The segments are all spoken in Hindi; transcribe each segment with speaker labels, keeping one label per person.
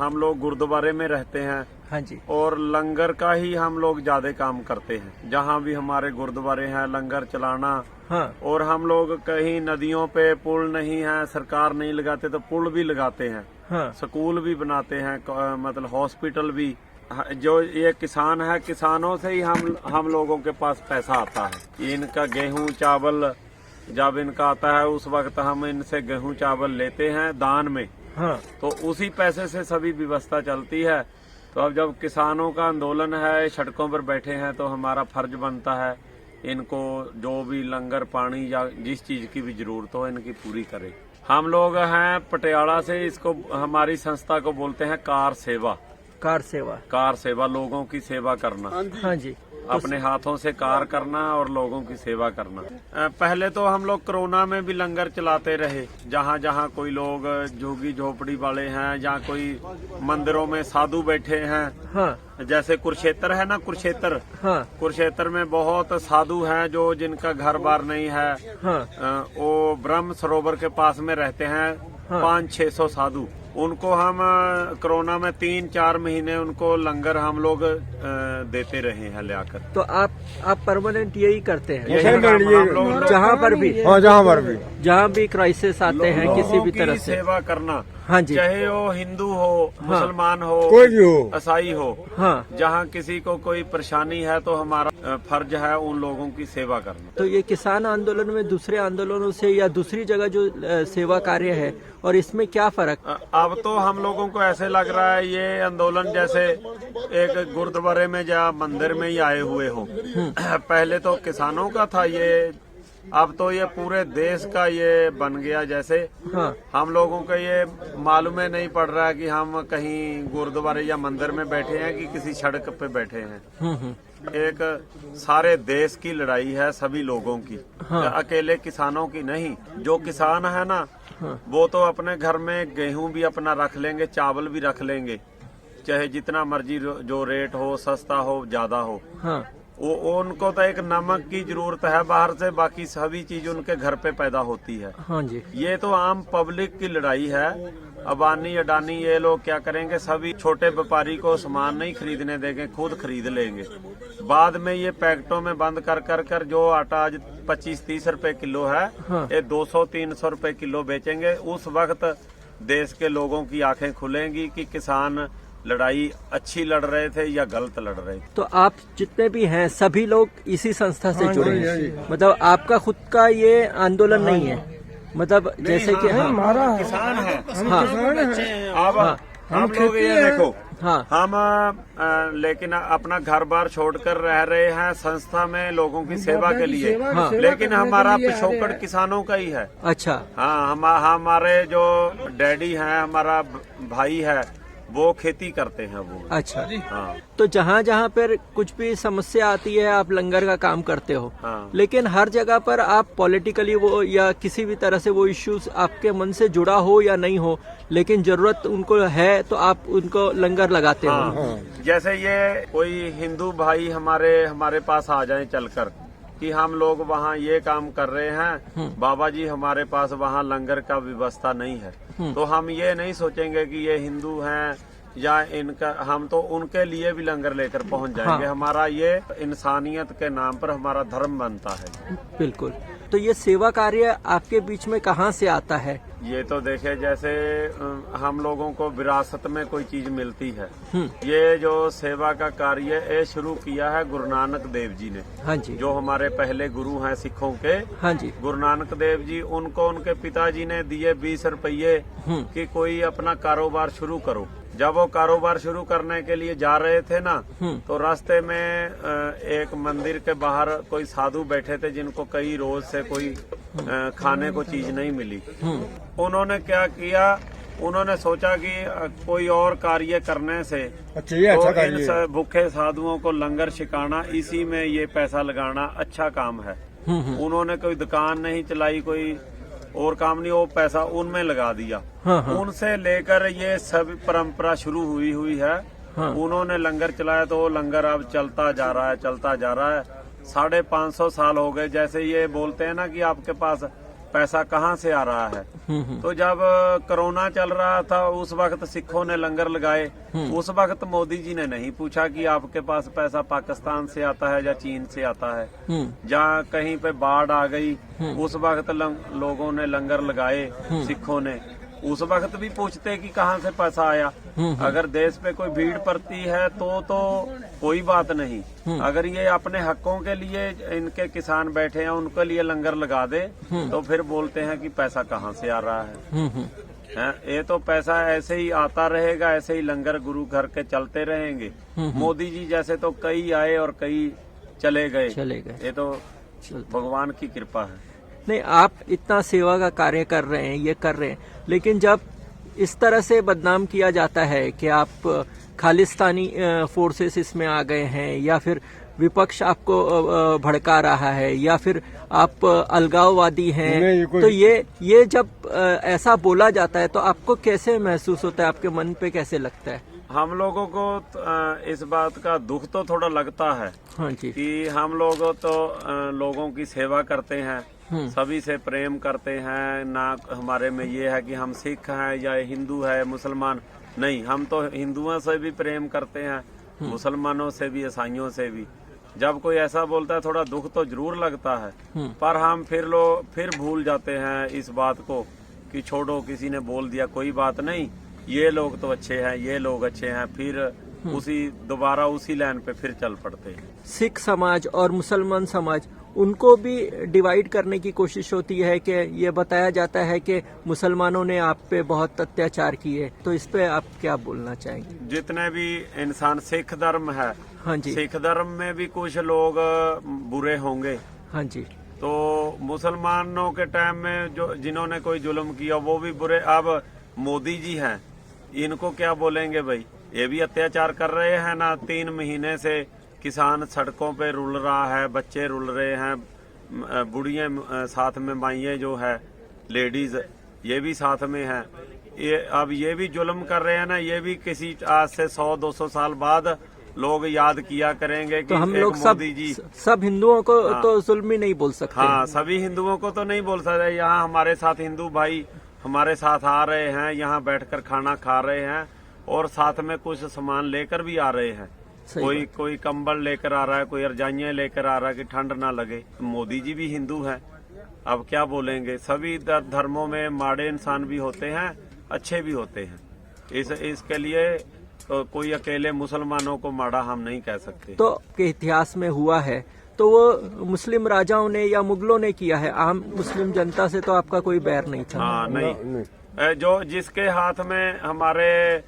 Speaker 1: हम लोग गुरुद्वारे में रहते हैं।
Speaker 2: हाँ जी।
Speaker 1: और लंगर का ही हम लोग ज्यादा काम करते हैं। जहाँ भी हमारे गुरुद्वारे हैं लंगर चलाना।
Speaker 2: हाँ।
Speaker 1: और हम लोग कहीं नदियों पे पुल नहीं है, सरकार नहीं लगाते तो पुल भी लगाते हैं।
Speaker 2: हाँ।
Speaker 1: स्कूल भी बनाते हैं, मतलब हॉस्पिटल भी। जो ये किसान है, किसानों से ही हम लोगों के पास पैसा आता है। इनका गेहूं चावल जब इनका आता है उस वक्त हम इनसे गेहूं चावल लेते हैं दान में।
Speaker 2: हाँ।
Speaker 1: तो उसी पैसे से सभी व्यवस्था चलती है। तो अब जब किसानों का आंदोलन है, सड़कों पर बैठे हैं, तो हमारा फर्ज बनता है इनको जो भी लंगर पानी या जिस चीज की भी जरूरत हो इनकी पूरी करें। हम लोग हैं पटियाला से, इसको हमारी संस्था को बोलते हैं कार सेवा।
Speaker 2: कार सेवा।
Speaker 1: कार सेवा, लोगों की सेवा करना।
Speaker 2: हाँ जी।
Speaker 1: अपने हाथों से कार करना और लोगों की सेवा करना। पहले तो हम लोग कोरोना में भी लंगर चलाते रहे। जहाँ जहाँ कोई लोग झुग्गी झोपड़ी वाले हैं, जहाँ कोई मंदिरों में साधु बैठे हैं।
Speaker 2: हाँ।
Speaker 1: जैसे कुरुक्षेत्र है ना, कुरुक्षेत्र।
Speaker 2: हाँ।
Speaker 1: कुरुक्षेत्र में बहुत साधु हैं जो जिनका घर बार नहीं है।
Speaker 2: हाँ।
Speaker 1: वो ब्रह्म सरोवर के पास में रहते हैं।
Speaker 2: हाँ।
Speaker 1: 500-600 साधु। उनको हम कोरोना में 3-4 महीने उनको लंगर हम लोग देते रहे हैं लाकर।
Speaker 2: तो आप परमानेंट यही करते हैं
Speaker 1: यही काम हम लोग
Speaker 2: जहाँ पर भी?
Speaker 3: हाँ, जहाँ पर भी
Speaker 2: क्राइसिस आते हैं किसी भी तरह से
Speaker 1: सेवा करना।
Speaker 2: हाँ जी।
Speaker 1: चाहे वो हिंदू हो, मुसलमान हो,
Speaker 3: कोई भी हो,
Speaker 1: ईसाई हो।
Speaker 2: हाँ।
Speaker 1: जहाँ किसी को कोई परेशानी है तो हमारा फर्ज है उन लोगों की सेवा करना।
Speaker 2: तो ये किसान आंदोलन में दूसरे आंदोलनों से या दूसरी जगह जो सेवा कार्य है, और इसमें क्या फर्क?
Speaker 1: अब तो हम लोगों को ऐसे लग रहा है ये आंदोलन जैसे एक गुरुद्वारे में या मंदिर में ही आए हुए हो। पहले तो किसानों का था ये, अब तो ये पूरे देश का ये बन गया। जैसे
Speaker 2: हाँ।
Speaker 1: हम लोगों को ये मालूम ही नहीं पड़ रहा है कि हम कहीं गुरुद्वारे या मंदिर में बैठे हैं कि किसी सड़क पे बैठे हैं। एक सारे देश की लड़ाई है, सभी लोगों की।
Speaker 2: हाँ।
Speaker 1: अकेले किसानों की नहीं। जो किसान है ना,
Speaker 2: हाँ।
Speaker 1: वो तो अपने घर में गेहूं भी अपना रख लेंगे, चावल भी रख लेंगे, चाहे जितना मर्जी जो रेट हो, सस्ता हो ज्यादा हो।
Speaker 2: हाँ।
Speaker 1: वो उनको तो एक नमक की जरूरत है बाहर से, बाकी सभी चीज उनके घर पे पैदा होती है।
Speaker 2: हाँ जी।
Speaker 1: ये तो आम पब्लिक की लड़ाई है। अबानी अडानी ये लोग क्या करेंगे, सभी छोटे व्यापारी को सामान नहीं खरीदने देंगे, खुद खरीद लेंगे। बाद में ये पैकेटों में बंद कर कर कर जो आटा आज 25-30 रुपए किलो है,
Speaker 2: हाँ।
Speaker 1: ये 200-300 रुपए किलो बेचेंगे। उस वक्त देश के लोगों की आंखें खुलेंगी कि किसान लड़ाई अच्छी लड़ रहे थे या गलत लड़ रहे थे।
Speaker 2: तो आप जितने भी हैं सभी लोग इसी संस्था से जुड़े हैं? मतलब आपका खुद का ये आंदोलन नहीं है? मतलब जैसे कि
Speaker 3: हमारा
Speaker 1: किसान है।
Speaker 2: हाँ।
Speaker 1: अब हम लोग ये देखो,
Speaker 2: हाँ।
Speaker 1: हम लेकिन अपना घर बार छोड़कर रह रहे हैं संस्था में लोगों की सेवा के लिए।
Speaker 2: हाँ।
Speaker 1: लेकिन हमारा पिछोकड़ किसानों का ही है।
Speaker 2: अच्छा।
Speaker 1: हाँ, हमारे जो डैडी हैं, हमारा भाई है, वो खेती करते हैं वो।
Speaker 2: अच्छा।
Speaker 1: हाँ।
Speaker 2: तो जहाँ जहाँ पर कुछ भी समस्या आती है आप लंगर का काम करते हो।
Speaker 1: हाँ।
Speaker 2: लेकिन हर जगह पर आप पॉलिटिकली वो या किसी भी तरह से वो इश्यूज आपके मन से जुड़ा हो या नहीं हो, लेकिन जरूरत उनको है तो आप उनको लंगर लगाते हो।
Speaker 1: हाँ। जैसे ये कोई हिंदू भाई हमारे पास आ जाए चलकर कि हम लोग वहाँ ये काम कर रहे हैं, बाबा जी हमारे पास वहाँ लंगर का व्यवस्था नहीं है, तो हम ये नहीं सोचेंगे कि ये हिंदू हैं या इनका, हम तो उनके लिए भी लंगर लेकर पहुँच जाएंगे।
Speaker 2: हाँ।
Speaker 1: हमारा ये इंसानियत के नाम पर हमारा धर्म बनता है।
Speaker 2: बिल्कुल। तो ये सेवा कार्य आपके बीच में कहाँ से आता है?
Speaker 1: ये तो देखे जैसे हम लोगों को विरासत में कोई चीज मिलती है। ये जो सेवा का कार्य ये शुरू किया है गुरु नानक देव जी ने।
Speaker 2: हाँ जी।
Speaker 1: जो हमारे पहले गुरु हैं सिखों के।
Speaker 2: हाँ जी।
Speaker 1: गुरु नानक देव जी, उनको उनके पिताजी ने दिए 20 रुपये कि कोई अपना कारोबार शुरू करो। जब वो कारोबार शुरू करने के लिए जा रहे थे ना, तो रास्ते में एक मंदिर के बाहर कोई साधु बैठे थे जिनको कई रोज से कोई खाने को चीज नहीं मिली। उन्होंने क्या किया, उन्होंने सोचा कि कोई और कार्य करने से
Speaker 3: अच्छा, ये अच्छा
Speaker 1: तो इन भूखे साधुओं को लंगर छिकाना, इसी में ये पैसा लगाना अच्छा काम है। उन्होंने कोई दुकान नहीं चलाई, कोई और काम नहीं, वो पैसा उनमें लगा दिया। उनसे लेकर ये सब परंपरा शुरू हुई है। उन्होंने लंगर चलाया तो वो लंगर अब चलता जा रहा है। 550 साल हो गए। जैसे ये बोलते हैं ना कि आपके पास पैसा कहाँ से आ रहा है। तो जब कोरोना चल रहा था उस वक्त सिखों ने लंगर लगाए, उस वक्त मोदी जी ने नहीं पूछा कि आपके पास पैसा पाकिस्तान से आता है या चीन से आता है। जहाँ कहीं पे बाढ़ आ गई उस वक्त लोगों ने लंगर लगाए, सिखों ने उस वक्त भी पूछते कि कहाँ से पैसा आया। अगर देश पे कोई भीड़ पड़ती है तो कोई बात नहीं, अगर ये अपने हकों के लिए इनके किसान बैठे हैं उनके लिए लंगर लगा दे तो फिर बोलते हैं कि पैसा कहाँ से आ रहा है। ये तो पैसा ऐसे ही आता रहेगा, ऐसे ही लंगर गुरु घर के चलते रहेंगे। मोदी जी जैसे तो कई आए और कई चले गए। ये तो भगवान की कृपा है।
Speaker 2: नहीं, आप इतना सेवा का कार्य कर रहे हैं, ये कर रहे हैं, लेकिन जब इस तरह से बदनाम किया जाता है कि आप खालिस्तानी फोर्सेस इसमें आ गए हैं, या फिर विपक्ष आपको भड़का रहा है, या फिर आप अलगाववादी हैं, तो ये जब ऐसा बोला जाता है तो आपको कैसे महसूस होता है, आपके मन पे कैसे लगता है?
Speaker 1: हम लोगों को इस बात का दुख तो थोड़ा लगता है।
Speaker 2: हाँ जी।
Speaker 1: कि हम लोग तो लोगों की सेवा करते हैं, सभी से प्रेम करते हैं ना। हमारे में ये है कि हम सिख हैं या हिंदू है मुसलमान, नहीं, हम तो हिंदुओं से भी प्रेम करते हैं, मुसलमानों से भी, ईसाइयों से भी। जब कोई ऐसा बोलता है थोड़ा दुख तो जरूर लगता है, पर हम फिर भूल जाते हैं इस बात को कि छोड़ो, किसी ने बोल दिया कोई बात नहीं, ये लोग तो अच्छे हैं, ये लोग अच्छे हैं, फिर दोबारा उसी लाइन पे फिर चल पड़ते हैं।
Speaker 2: सिख समाज और मुसलमान समाज, उनको भी डिवाइड करने की कोशिश होती है कि ये बताया जाता है कि मुसलमानों ने आप पे बहुत अत्याचार किए, तो इस पे आप क्या बोलना चाहेंगे? जितने
Speaker 1: भी इंसान, सिख धर्म है,
Speaker 2: हाँ जी,
Speaker 1: सिख धर्म में भी कुछ लोग बुरे होंगे,
Speaker 2: हाँ जी,
Speaker 1: तो मुसलमानों के टाइम में जो जिन्होंने कोई जुल्म किया वो भी बुरे। अब मोदी जी हैं, इनको क्या बोलेंगे भाई, ये भी अत्याचार कर रहे हैं ना। 3 महीने से किसान सड़कों पे रुल रहा है, बच्चे रुल रहे हैं, बुढ़िया साथ में, माइये जो है लेडीज ये भी साथ में है। अब ये भी जुल्म कर रहे हैं ना, ये भी किसी आज से 100-200 साल बाद लोग याद किया करेंगे कि
Speaker 2: तो हम लोग सब हिंदुओं को तो जुल्म ही नहीं बोल सकते।
Speaker 1: हाँ, सभी हिंदुओं को तो नहीं बोल सकते। यहाँ हमारे साथ हिंदू भाई हमारे साथ आ रहे हैं, यहाँ बैठकर खाना खा रहे हैं और साथ में कुछ सामान लेकर भी आ रहे हैं। कोई कंबल लेकर आ रहा है, कोई रजाइयाँ लेकर आ रहा है कि ठंड ना लगे। मोदी जी भी हिंदू हैं, अब क्या बोलेंगे। सभी धर्मों में माड़े इंसान भी होते हैं, अच्छे भी होते हैं। इसके लिए तो कोई अकेले मुसलमानों को माड़ा हम नहीं कह सकते।
Speaker 2: तो के इतिहास में हुआ है तो वो मुस्लिम राजाओं ने या मुगलों ने किया है, आम मुस्लिम जनता से तो आपका कोई बैर नहीं था।
Speaker 1: हाँ, नहीं। जो जिसके हाथ में, हमारे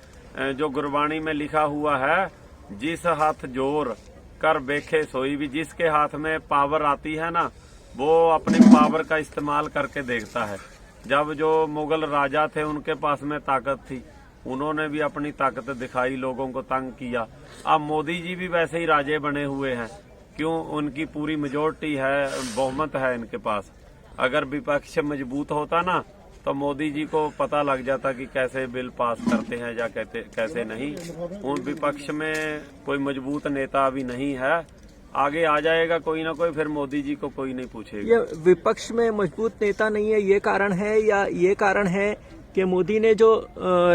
Speaker 1: जो गुरबाणी में लिखा हुआ है, जिस हाथ जोर कर बेखे सोई भी, जिसके हाथ में पावर आती है ना, वो अपनी पावर का इस्तेमाल करके देखता है। जब जो मुगल राजा थे उनके पास में ताकत थी, उन्होंने भी अपनी ताकत दिखाई, लोगों को तंग किया। अब मोदी जी भी वैसे ही राजे बने हुए हैं, क्यों? उनकी पूरी मेजोरिटी है, बहुमत है इनके पास। अगर विपक्ष मजबूत होता ना तो मोदी जी को पता लग जाता कि कैसे बिल पास करते हैं या कैसे नहीं। उन विपक्ष में कोई मजबूत नेता अभी नहीं है, आगे आ जाएगा कोई ना कोई, फिर मोदी जी को कोई नहीं पूछेगा।
Speaker 2: ये विपक्ष में मजबूत नेता नहीं है, ये कारण है, या ये कारण है कि मोदी ने जो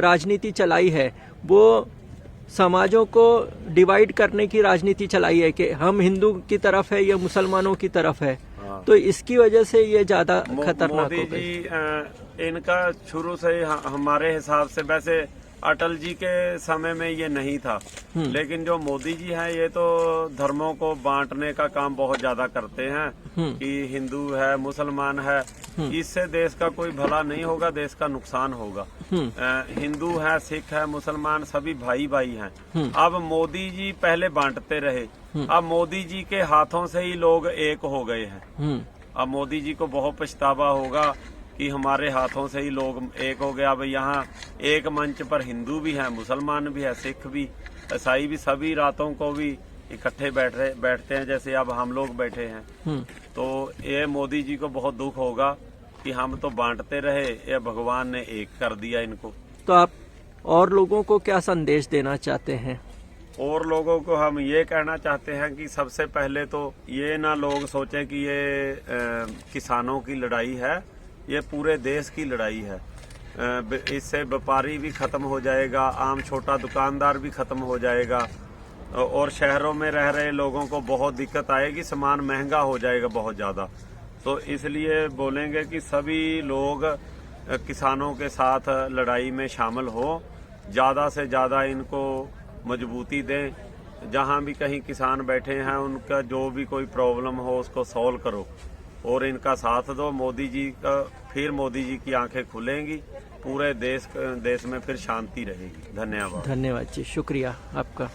Speaker 2: राजनीति चलाई है वो समाजों को डिवाइड करने की राजनीति चलाई है कि हम हिंदू की तरफ है या मुसलमानों की तरफ है। हाँ। तो इसकी वजह से ये ज्यादा खतरनाक हो गई।
Speaker 1: मोदी जी इनका शुरू से हमारे हिसाब से, वैसे अटल जी के समय में ये नहीं था, लेकिन जो मोदी जी हैं ये तो धर्मों को बांटने का काम बहुत ज्यादा करते हैं कि हिंदू है, मुसलमान है, इससे देश का कोई भला नहीं होगा, देश का नुकसान होगा। हिंदू है, सिख है, मुसलमान, सभी भाई भाई हैं। अब मोदी जी पहले बांटते रहे, अब मोदी जी के हाथों से ही लोग एक हो गए हैं। अब मोदी जी को बहुत पछतावा होगा कि हमारे हाथों से ही लोग एक हो गया। अब यहाँ एक मंच पर हिंदू भी हैं, मुसलमान भी है, सिख भी, ईसाई भी, सभी रातों को भी इकट्ठे बैठते हैं जैसे अब हम लोग बैठे हैं। तो ये मोदी जी को बहुत दुख होगा कि हम तो बांटते रहे, ये भगवान ने एक कर दिया इनको।
Speaker 2: तो आप और लोगों को क्या संदेश देना चाहते हैं?
Speaker 1: और लोगों को हम ये कहना चाहते हैं कि सबसे पहले तो ये ना लोग सोचें कि ये किसानों की लड़ाई है, ये पूरे देश की लड़ाई है। इससे व्यापारी भी खत्म हो जाएगा, आम छोटा दुकानदार भी खत्म हो जाएगा और शहरों में रह रहे लोगों को बहुत दिक्कत आएगी, सामान महंगा हो जाएगा बहुत ज़्यादा। तो इसलिए बोलेंगे कि सभी लोग किसानों के साथ लड़ाई में शामिल हो, ज़्यादा से ज़्यादा इनको मजबूती दें। जहाँ भी कहीं किसान बैठे हैं उनका जो भी कोई प्रॉब्लम हो उसको सॉल्व करो और इनका साथ दो। मोदी जी का फिर मोदी जी की आंखें खुलेंगी, पूरे देश में फिर शांति रहेगी। धन्यवाद।
Speaker 2: धन्यवाद जी, शुक्रिया आपका।